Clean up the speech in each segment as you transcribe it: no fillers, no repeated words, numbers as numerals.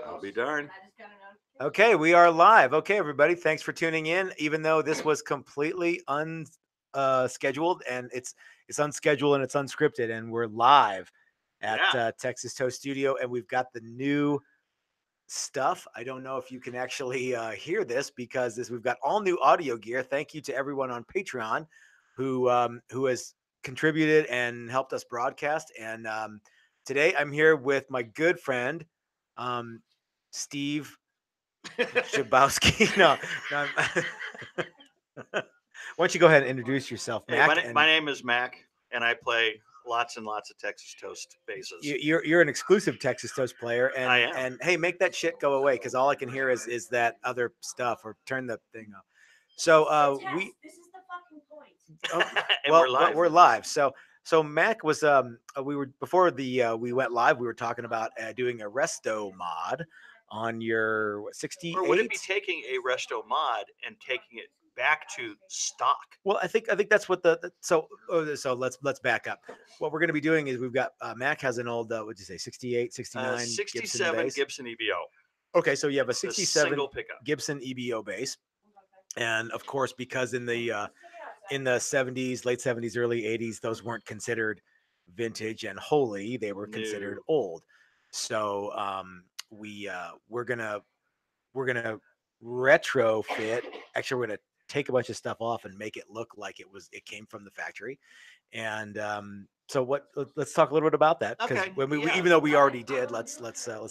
I'll be darned. Okay, we are live. Okay, everybody, thanks for tuning in. Even though this was completely unscheduled and it's unscheduled and it's unscripted, and we're live at Yeah. Texas Toast Studio, and we've got the new stuff. I don't know if you can actually hear this because we've got all new audio gear. Thank you to everyone on Patreon who has contributed and helped us broadcast. And today I'm here with my good friend Steve Jabowski. No. Why don't you go ahead and introduce yourself, Hey, Mac? my name is Mac, and I play lots and lots of Texas Toast basses. You're an exclusive Texas Toast player, and I am. and hey, make that shit go away because all I can hear is that other stuff. Or turn the thing up. So we This is the fucking point. And well, we're live. we're live. So Mac was we were before we went live. We were talking about doing a resto mod on your 68. Or would it be taking a resto mod and taking it back to stock? Well, I think that's what so let's back up. What we're going to be doing is we've got Mac has an old what'd you say 68, 69 67 Gibson bass. Gibson EBO. Okay, so you have a It's a 67 single pickup. Gibson EBO bass, and of course because in the 70s, late 70s, early 80s, those weren't considered vintage and holy; they were considered No. old. So we're gonna retrofit. Actually, we're gonna take a bunch of stuff off and make it look like it came from the factory. And so let's talk a little bit about that, because Okay, when we yeah. even though we already did, let's do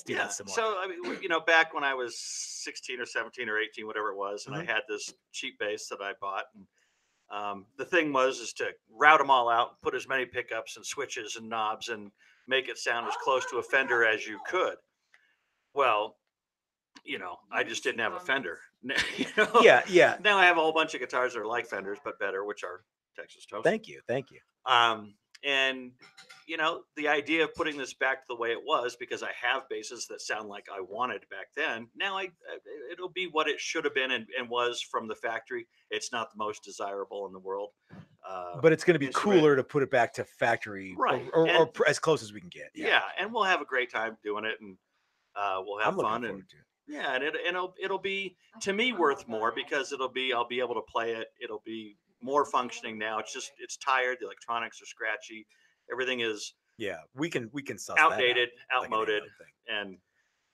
Yeah. that some more. So I mean, back when I was 16 or 17 or 18, whatever it was, and I had this cheap bass that I bought, and the thing is to route them all out, put as many pickups and switches and knobs, and make it sound as close to a Fender as you could. Well, I just didn't have a Fender. Yeah. Now I have a whole bunch of guitars that are like Fenders but better, which are Texas Toast. Thank you. And the idea of putting this back to the way it was, because I have basses that sound like I wanted back then. Now it'll be what it should have been and was from the factory. It's not the most desirable in the world, But it's going to be instrument. cooler to put it back to factory, Right. or as close as we can get. Yeah, and we'll have a great time doing it, and we'll have I'm looking fun, and forward to it. yeah, and it'll be, to me, worth more, because I'll be able to play it. It'll be more functioning now. It's tired. The electronics are scratchy. Everything is Yeah, we can suss outdated, that out like any outmoded, other thing. and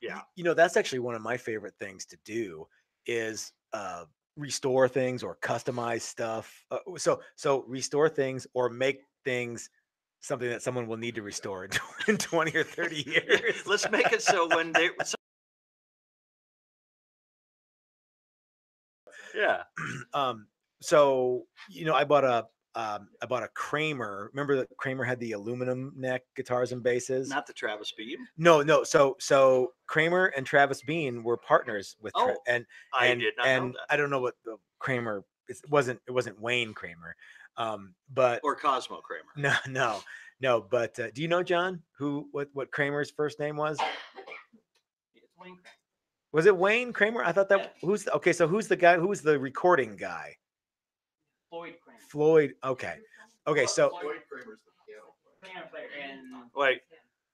yeah. That's actually one of my favorite things to do is restore things or customize stuff. So restore things or make things something that someone will need to restore in 20 or 30 years. Let's make it so when they. Yeah. So I bought a Kramer. Remember that Kramer had the aluminum neck guitars and basses? Not the Travis Beam. No. So Kramer and Travis Bean were partners with, and I did not know that. I don't know what the Kramer. It wasn't Wayne Kramer, but Or Cosmo Kramer. No. But do you know, John, what Kramer's first name was? It's Wayne Kramer. Was it Wayne Kramer? I thought that okay. So who's the guy? Who's the recording guy? Floyd Kramer. Floyd. Okay. So Floyd Kramer's the piano player. Wait.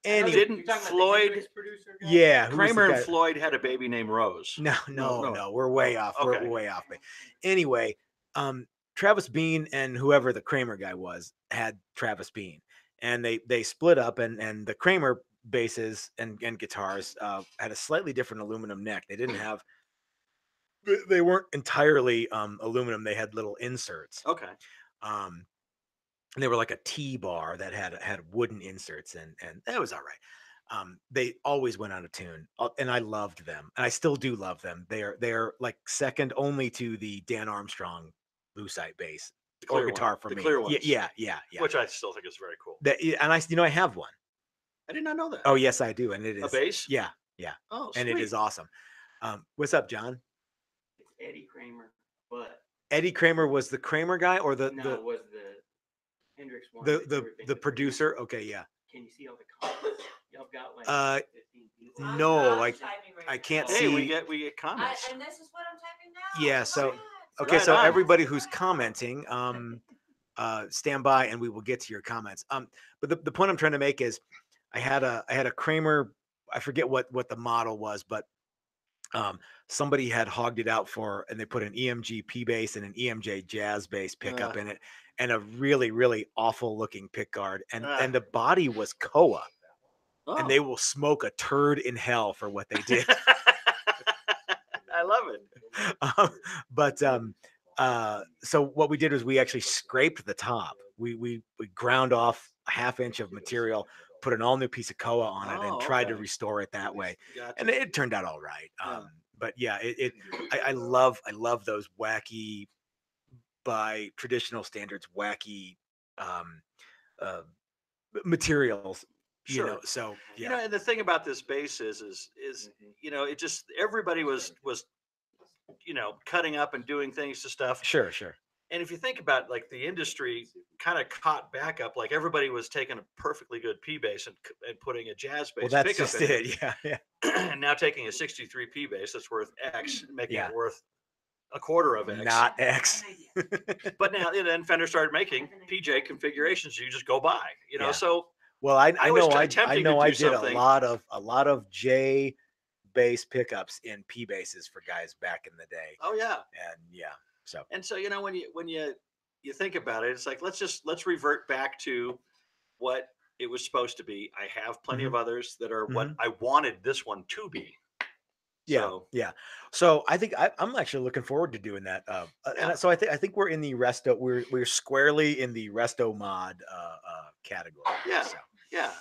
Anyway, Didn't Floyd? Yeah, Kramer and Floyd had a baby named Rose. No. We're way off. Okay. We're way off. Anyway, Travis Bean and whoever the Kramer guy was had Travis Bean, and they split up, and the Kramer basses and guitars had a slightly different aluminum neck. They weren't entirely aluminum. They had little inserts. Okay. And they were like a T-bar that had wooden inserts, and that was all right. They always went out of tune, and I loved them, and I still do love them. They're like second only to the Dan Armstrong Lucite bass or guitar for me. Clear ones. Yeah. Which I still think is very cool. And I have one. I did not know that. Oh yes, I do, and it is a bass. Yeah. Oh, and it is awesome. What's up, John? It's Eddie Kramer, but Eddie Kramer was the Kramer guy, or was the Hendrix one. The producer. Okay, yeah. Can you see all the comments? Y'all got like 15 people. No, I can't see. We get comments. And this is what I'm typing now. Yeah. So okay, Right so on. everybody who's commenting, stand by, and we will get to your comments. But the point I'm trying to make is, I had a Kramer. I forget what the model was, but somebody had hogged it out for, and they put an EMG P bass and an EMJ jazz bass pickup in it, and a really, really awful looking pick guard, and the body was Koa, and they will smoke a turd in hell for what they did. I love it. But so what we did was we actually scraped the top. We ground off a half inch of material, put an all new piece of Koa on it, and tried to restore it that way. Gotcha. And it turned out all right. But yeah, I love those wacky, by traditional standards, wacky materials. Sure. You know, so yeah. You know, and the thing about this bass is you know, it just everybody was you know, cutting up and doing things to stuff. Sure. And if you think about like the industry kind of caught back up, like everybody was taking a perfectly good P bass and putting a jazz bass. Well, that's pickup just in it. Yeah. And now taking a 63 P bass that's worth X, making Yeah. it worth a quarter of X. Not X. But now then Fender started making PJ configurations you just go buy, you know. Yeah. So Well, I was know I attempting know to I do did something. a lot of J bass pickups in P basses for guys back in the day. oh yeah. And yeah. So And so, you know, when you think about it, it's like let's revert back to what it was supposed to be. I have plenty of others that are what I wanted this one to be. yeah, So, yeah. So I think I'm actually looking forward to doing that. And so I think we're in the resto. We're squarely in the resto mod category. Yeah. So. Yeah.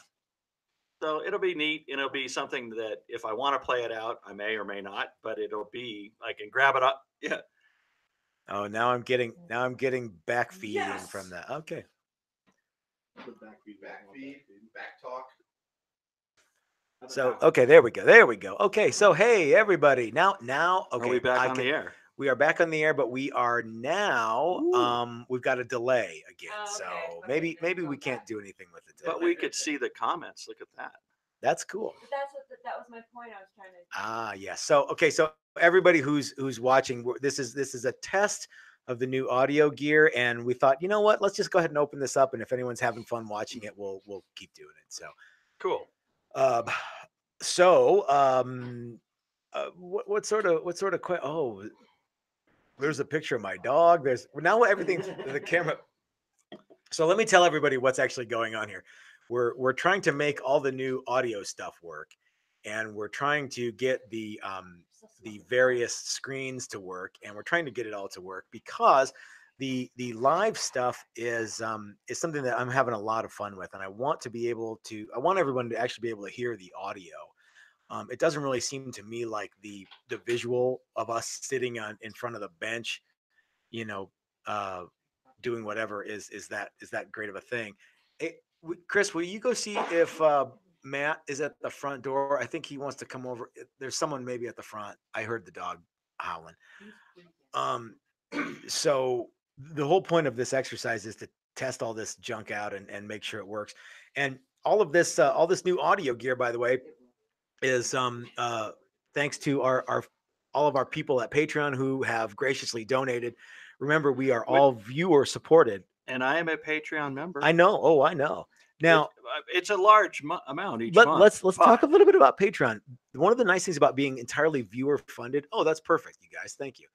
So it'll be neat, and it'll be something that if I want to play it out, I may or may not, but it'll be I can grab it up. Yeah. Oh, now I'm getting back feeding from that. Okay. Back feed, back talk. So okay, there we go. Okay, so hey everybody, now okay, Are we back on the air? We are back on the air, but we are now we've got a delay again, so maybe we can't do anything with the delay. But we could see the comments. Look at that. That's cool. But that was my point. I was trying to. Yes. So okay, so everybody who's watching, this is a test of the new audio gear, and we thought, you know what, let's just go ahead and open this up, and if anyone's having fun watching it, we'll keep doing it. So Cool. What sort of oh, there's a picture of my dog. There's now everything's the camera. So let me tell everybody what's actually going on here. We're trying to make all the new audio stuff work, and we're trying to get the various screens to work, and we're trying to get it all to work because the live stuff is something that I'm having a lot of fun with, and I want everyone to actually be able to hear the audio. It doesn't really seem to me like the visual of us sitting in front of the bench, you know, doing whatever is that great of a thing. Chris, will you go see if Matt is at the front door? I think he wants to come over. There's someone maybe at the front. I heard the dog howling. So the whole point of this exercise is to test all this junk out and make sure it works. And all this new audio gear, by the way, is thanks to all of our people at Patreon who have graciously donated. Remember, we are all viewer supported. And I am a Patreon member. I know. Oh, I know. Now it's a large amount each month. Let's talk a little bit about Patreon. One of the nice things about being entirely viewer funded. Oh, that's perfect, you guys. Thank you.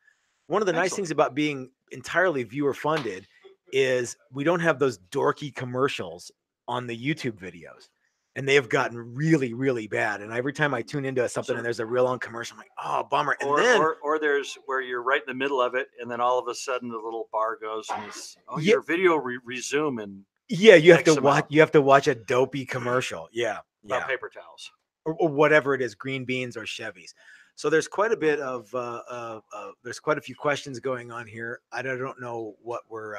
One of the nice things about being entirely viewer funded is we don't have those dorky commercials on the YouTube videos. And they have gotten really, really bad. And every time I tune into something and there's a real on commercial, I'm like, oh, bummer. And or there's where you're right in the middle of it, and then all of a sudden the little bar goes and it's your video resume and you have to watch a dopey commercial. About paper towels or whatever it is, green beans or Chevys. So there's quite a bit of there's quite a few questions going on here. I don't know what we're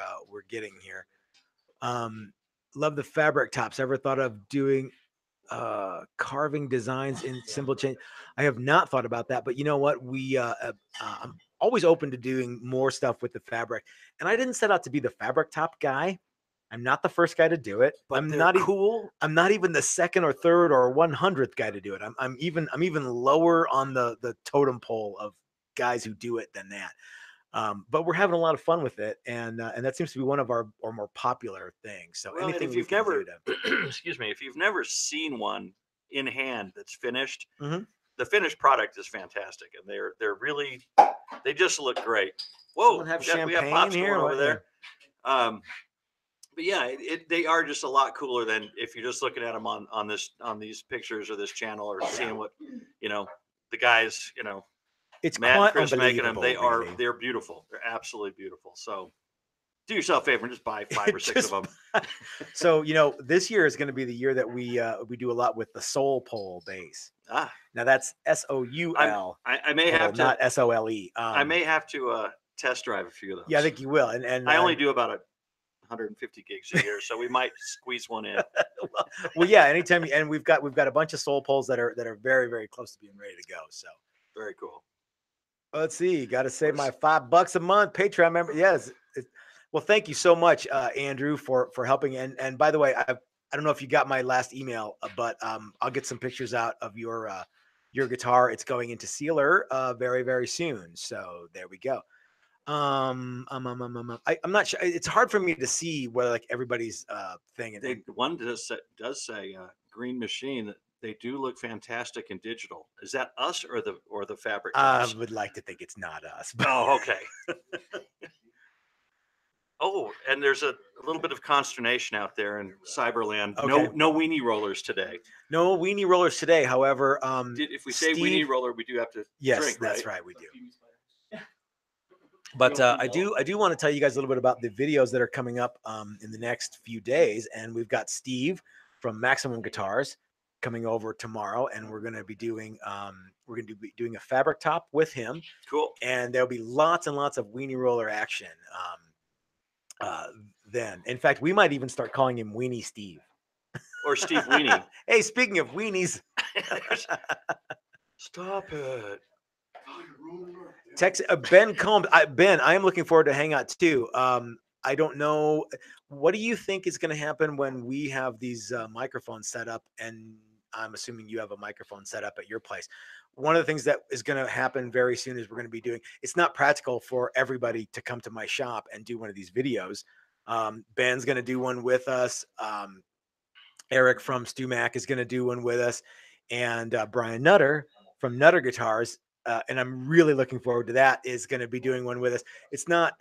getting here. Love the fabric tops. Ever thought of doing carving designs in symbol change? I have not thought about that, but you know what? I'm always open to doing more stuff with the fabric. And I didn't set out to be the fabric top guy. I'm not the first guy to do it. But I'm not cool. I'm not even the second or third or 100th guy to do it. I'm even lower on the totem pole of guys who do it than that. But we're having a lot of fun with it, and that seems to be one of our more popular things. So Well, anything if we you've can never, do to, excuse me, if you've never seen one in hand that's finished. Mhm. The finished product is fantastic, and they're really, they just look great. Whoa, Someone have we got champagne pops here? going over What- there. But yeah, they are just a lot cooler than if you're just looking at them on these pictures or this channel, or seeing what, the guys, It's Matt and quite Chris making them. unbelievable. Really. They're beautiful. They're absolutely beautiful. So do yourself a favor and just buy 5 or 6 Just of them. So this year is going to be the year that we do a lot with the Soul Pole bass. Ah, Now that's SOUL, I may have to. not SOLE. I may have to test drive a few of those. Yeah, I think you will. And I only do about 150 gigs a year, so we might squeeze one in. well, yeah. Anytime, and we've got a bunch of Soul Poles that are very, very close to being ready to go. So Very cool. let's see. Got to save my $5 a month Patreon member. Yes. Well, thank you so much, Andrew, for helping. And by the way, I don't know if you got my last email, but I'll get some pictures out of your guitar. It's going into sealer very, very soon. So there we go. I'm not sure. It's hard for me to see whether like everybody's thing. And One does say Green Machine that they do look fantastic in digital. Is that us or the fabric? I tops? would like to think it's not us. But Oh, okay. Oh, and there's a little bit of consternation out there in Cyberland. Okay. No weenie rollers today. no weenie rollers today. However, If we say Steve- weenie roller, we do have to yes, drink, that's right? right, we do. But I do want to tell you guys a little bit about the videos that are coming up in the next few days, and we've got Steve from Maximum Guitars coming over tomorrow, and we're going to be doing a fabric top with him, Cool. and there'll be lots and lots of weenie roller action. Then, in fact, we might even start calling him Weenie Steve. Or Steve Weenie. Hey, speaking of weenies, Stop it. Text Ben Combs. Ben, I am looking forward to hang out too. I don't know. What do you think is going to happen when we have these microphones set up? And I'm assuming you have a microphone set up at your place. One of the things that is going to happen very soon is we're going to be doing, it's not practical for everybody to come to my shop and do one of these videos. Ben's going to do one with us. Eric from Stu Mac is going to do one with us. And Brian Nutter from Nutter Guitars, and I'm really looking forward to that, is going to be doing one with us. It's not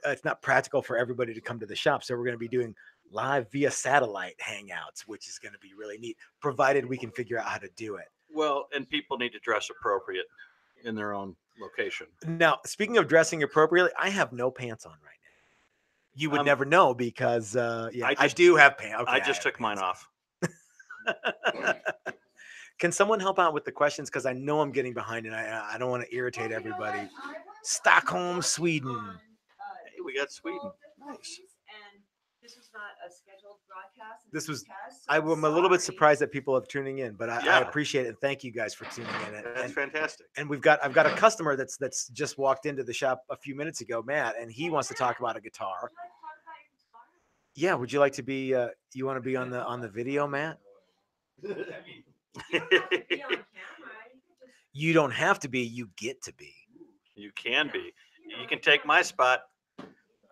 practical for everybody to come to the shop, so we're going to be doing live via satellite hangouts, which is going to be really neat, provided we can figure out how to do it. Well, and people need to dress appropriate in their own location. Now, speaking of dressing appropriately, I have no pants on right now. You would never know because I do have pants. Okay, I just took mine off. Can someone help out with the questions? Because I know I'm getting behind and I don't want to irritate everybody. Stockholm, Sweden. Hey, we got Sweden. Nice. And this was not a scheduled broadcast. This was- Test, so I'm a little bit sorry. surprised that people are tuning in, but I Yeah. appreciate it. Thank you guys for tuning in. That's fantastic. And I've got a customer that's just walked into the shop a few minutes ago, Matt, and he wants to talk about a guitar. Would you like to talk about your guitar? Yeah, would you like to be? You want to be on the video, Matt? You don't have to be on camera. You could just You don't have to be. You get to be. You can be. You can take my spot.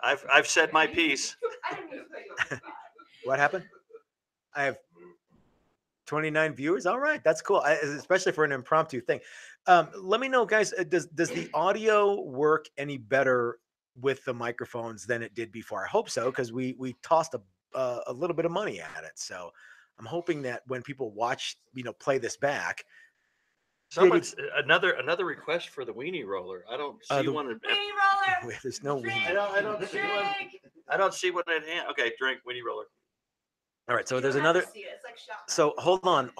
I've said my piece. I didn't mean to put you on the spot. What happened? I have 29 viewers. All right, that's cool, especially for an impromptu thing. Let me know, guys. Does the audio work any better with the microphones than it did before? I hope so, because we tossed a little bit of money at it. So I'm hoping that when people watch, play this back. Someone's another request for the weenie roller. I don't see the- one. Weenie roller. Wait, there's no Drink. weenie. I don't see one. Drink. I don't see one at hand. Okay, drink weenie roller. All right, so You there's don't have to another. see it. It's like shot. So hold on.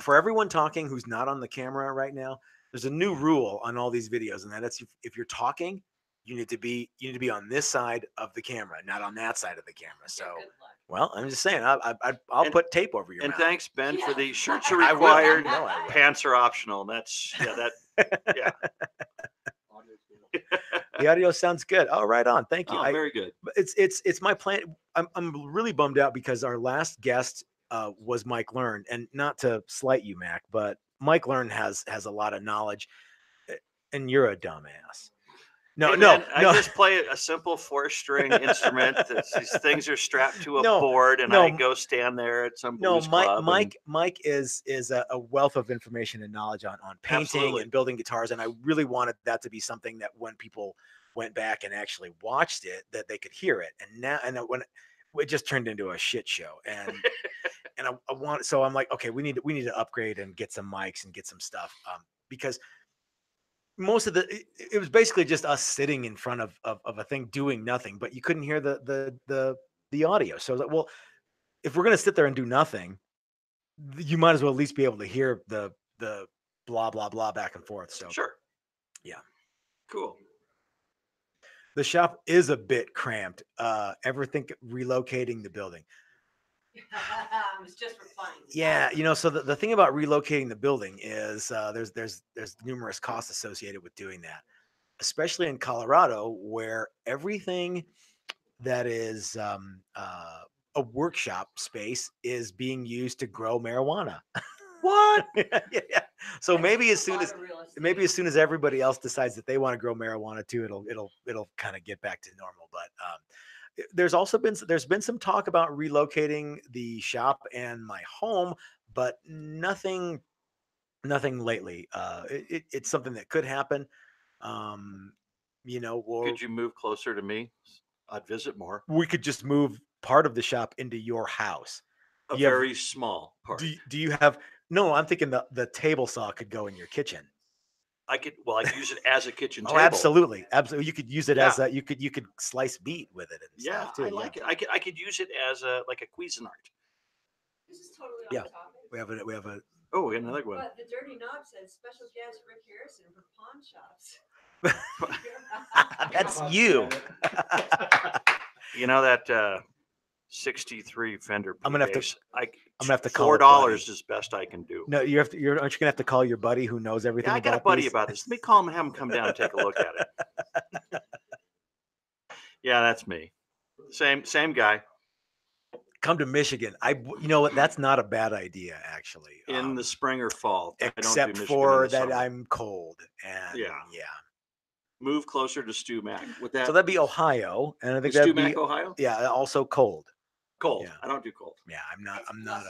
For everyone talking who's not on the camera right now, there's a new rule on all these videos, and that's if you're talking, you need to be on this side of the camera, not on that side of the camera. So, Good luck. well, I'm just saying, I'll And- put tape over your And mouth. thanks, Ben, for the shirts are I will. required. No, I will. Pants are optional. That's yeah. The audio sounds good. Oh, right on. Thank you. Oh, very good. But it's my plan. I'm really bummed out because our last guest was Mike Learn, and not to slight you, Mac, but Mike Learn has a lot of knowledge, and you're a dumbass. No, Hey, no, man, I no. just play a simple 4-string instrument. These things are strapped to a No, board, and no, I go stand there at some No, blues club. Mike is a wealth of information and knowledge on painting Absolutely. and building guitars, and I really wanted that to be something that when people went back and actually watched it, that they could hear it. And now, and when it just turned into a shit show, and I want, so I'm like, okay, we need to upgrade and get some mics and get some stuff, because most of it was basically just us sitting in front of a thing doing nothing, but you couldn't hear the audio. So I was like, well, if we're gonna sit there and do nothing, you might as well at least be able to hear the blah blah blah back and forth. So Sure. Yeah. Cool. the shop is a bit cramped. Ever think relocating the building? It was just for fun. Yeah, so the thing about relocating the building is there's numerous costs associated with doing that, especially in Colorado, where everything that is a workshop space is being used to grow marijuana. What? Yeah. So That's maybe a as soon lot as of real estate. maybe as soon as everybody else decides that they want to grow marijuana too, it'll kind of get back to normal. But there's been some talk about relocating the shop and my home, but nothing lately. It's something that could happen. Or Could you move closer to me? I'd visit more. we could just move part of the shop into your house. A Do you have- very small part. do you have? No, I'm thinking the table saw could go in your kitchen. I could use it as a kitchen Oh, table. absolutely. You could use it Yeah. as you could slice meat with it and Yeah, stuff too. I like it. I could use it as a Cuisinart. This is totally Yeah. off topic. We have a Oh, we got another one. But the Dirty Knob says special guest Rick Harrison for pawn shops. that's you. You know that 63 Fender. I'm gonna have to- bass, I'm gonna have to call a $4 buddy. is best I can do. No, aren't you gonna have to call your buddy who knows everything Yeah, I got a about buddy these? about this. Let me call him and have him come down and take a look at it. Yeah, that's me. Same guy. Come to Michigan. You know what? That's not a bad idea, actually. In the spring or fall. I don't do except Michigan in for the that summer. I'm cold and Yeah. yeah. Move closer to Stu Mac. With that, So that'd be Ohio, and I think Stu that'd Mac, be Ohio. also cold. Cold. Yeah. I don't do cold. Yeah, I'm It's not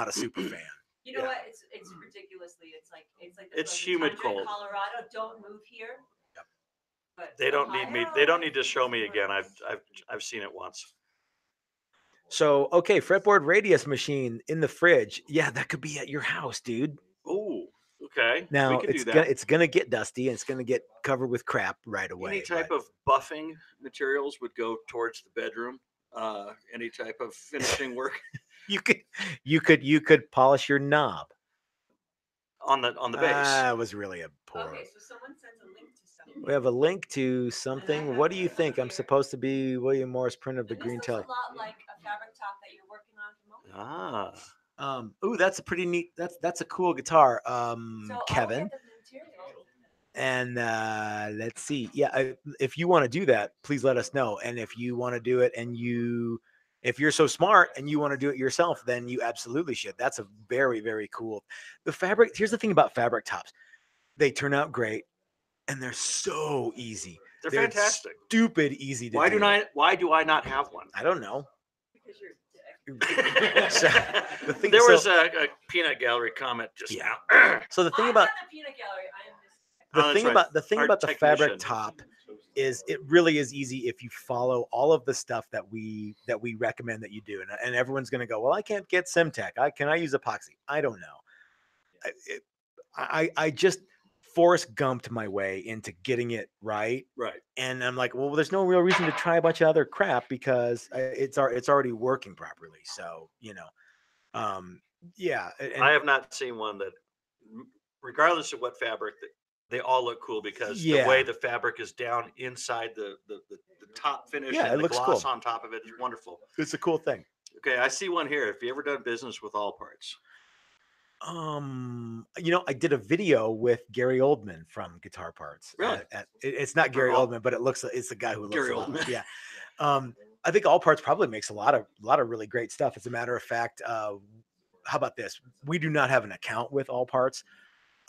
blustery a super fan. You know Yeah. what? It's ridiculously. It's like It's the humid tundra in cold. Colorado. Don't move here. Yep. But They don't need me. Ohio, They don't need to it's show me just again. worse. I've seen it once. So okay, fretboard radius machine in the fridge. Yeah, that could be at your house, dude. Oh, okay. Now we can do that. it's gonna get dusty and it's gonna get covered with crap right away. Any type but- of buffing materials would go towards the bedroom. Any type of finishing work you could polish your knob. on the base. That was really a poor. Okay, so someone sends a link to something. We have a link to something. What do you think? I'm supposed to be William Morris print of the And this green looks telly. a lot like a fabric top that you're working on at the moment. Ah, That's a pretty neat. That's a cool guitar, So I'll Kevin. get the material. And let's see. Yeah, if you want to do that, please let us know. And if you want to do it, and if you're so smart and you want to do it yourself, then you absolutely should. That's a very, very cool. The fabric. Here's the thing about fabric tops: they turn out great, and they're so easy. they're They're fantastic. Stupid easy to Why do. Why do I not have one? I don't know. Because you're a dick. So, the thing- There so- was a peanut gallery comment just Yeah. now. So the thing I'm about not the peanut gallery. I am this. Oh, the that's thing right. about the thing Art about the fabric technician. top is it really is easy if you follow all of the stuff that we recommend that you do, and everyone's going to go, well, I can't get Simtech. Can I use epoxy? I don't know. I just Forrest Gumped my way into getting it right, Right. and I'm like, well, there's no real reason to try a bunch of other crap because it's already working properly. So yeah. And, I have not seen one that, regardless of what fabric, that they all look cool because Yeah. the way the fabric is down inside the top finish Yeah, it and the looks gloss cool. on top of it is wonderful. it's a cool thing. Okay, I see one here. Have you ever done business with All Parts? I did a video with Gary Oldman from Guitar Parts. Really? It's not Gary All- Oldman, but it's the guy who looks Gary a lot. Oldman. Yeah. I think All Parts probably makes a lot of really great stuff. As a matter of fact, how about this? We do not have an account with All Parts.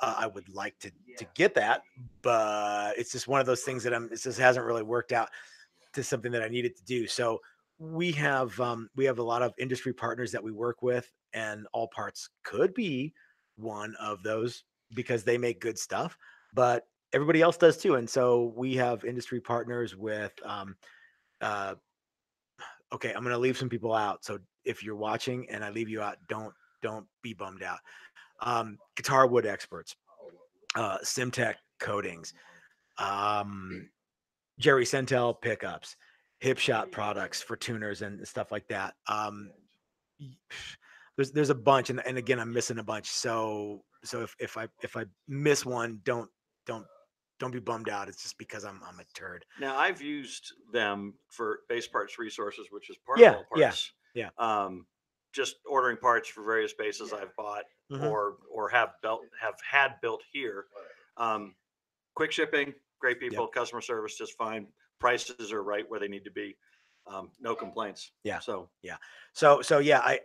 I would like to get that, but it's just one of those things that it just hasn't really worked out to something that I needed to do. So we have a lot of industry partners that we work with, and All Parts could be one of those because they make good stuff, but everybody else does too. And so we have industry partners with uh, okay, I'm going to leave some people out. So if you're watching and I leave you out, don't be bummed out. Guitar wood experts, Simtech coatings, Jerry Sentel pickups, hip shot products for tuners and stuff like that. There's a bunch, and again, I'm missing a bunch. So if I miss one, don't don't be bummed out. It's just because I'm a turd. Now I've used them for base parts resources, which is part of Yeah, all yeah, parts. yeah. Just ordering parts for various bases I've bought Mhm. or have had built here. Um, quick shipping, great people, customer service just fine. Prices are right where they need to be. No complaints. Yeah. So Yeah. So yeah,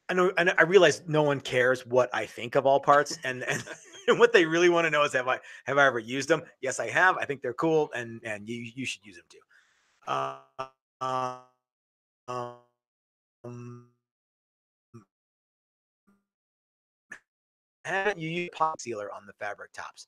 I know, and I realize no one cares what I think of All Parts, and and what they really want to know is have I ever used them? Yes, I have. I think they're cool, and you should use them too. Um, haven't you used pop sealer on the fabric tops?